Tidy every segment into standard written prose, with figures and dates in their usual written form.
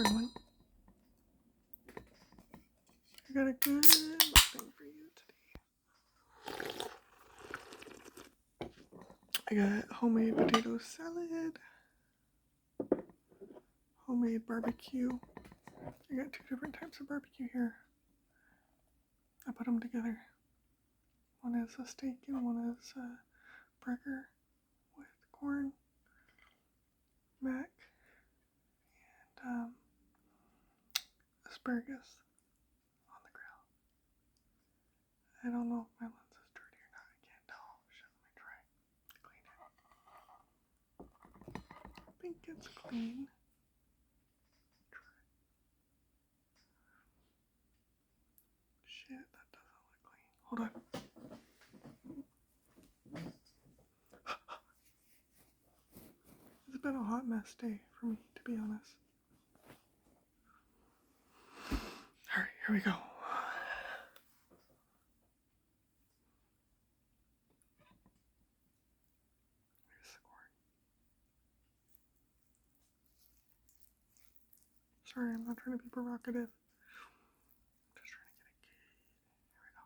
everyone. I got a good thing for you today. I got homemade potato salad, homemade barbecue. I got 2 different types of barbecue here. I put them together. One is a steak and one is a burger with corn, mac, and asparagus on the grill. I don't know if my lens is dirty or not. I can't tell. Shit, let me try to clean it. I think it's clean. Shit, that doesn't look clean. Hold on. It's been a hot mess day for me, to be honest. Alright, here we go. Here's the corn. Sorry, I'm not trying to be provocative. I'm just trying to get it good. Here we go.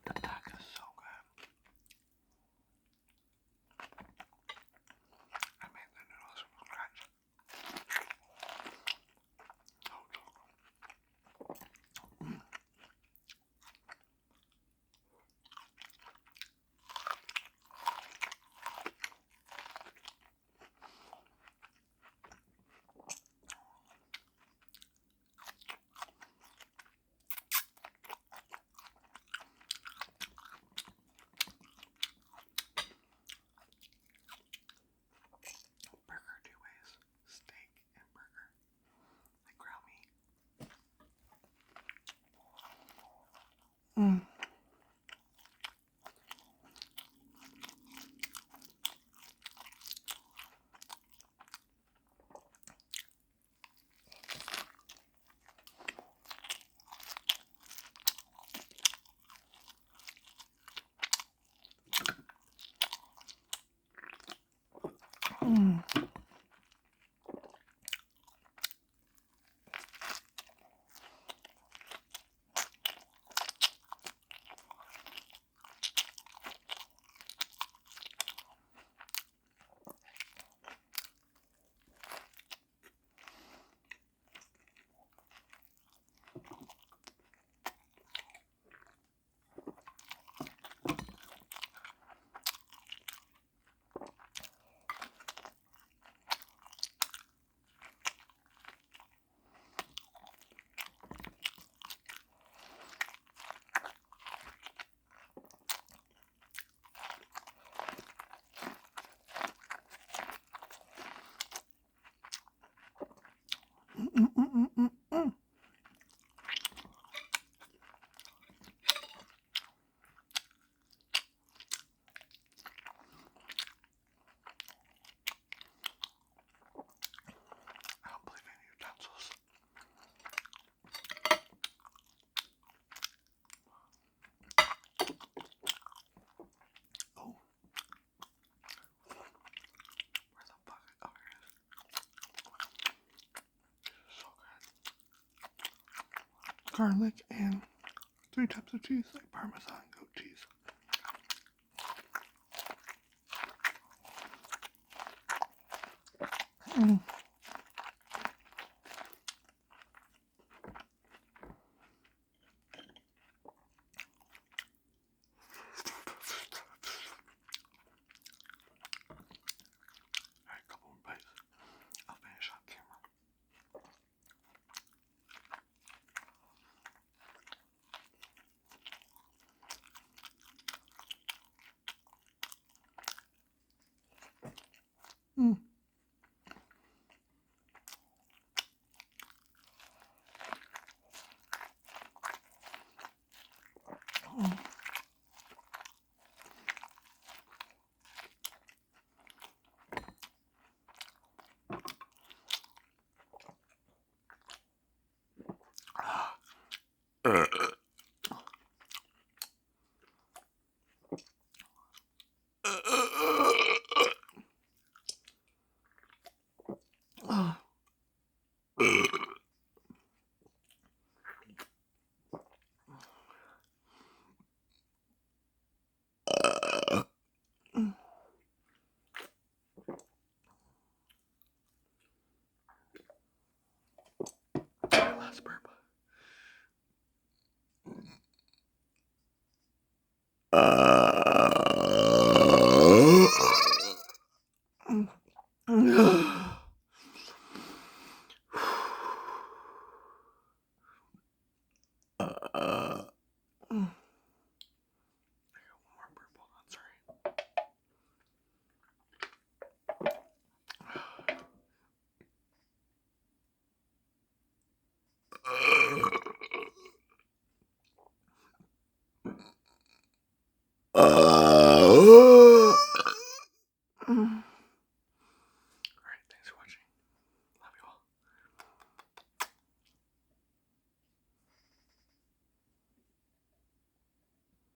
The duck is so good. I made the noodles from scratch. Burger 2 ways. Steak and burger. Like ground meat. I don't believe any utensils. Oh. Where the fuck? Oh, here it is. So good. Garlic and 3 types of cheese, like Parmesan, goat cheese. Alright, a couple more bites. I'll finish on camera.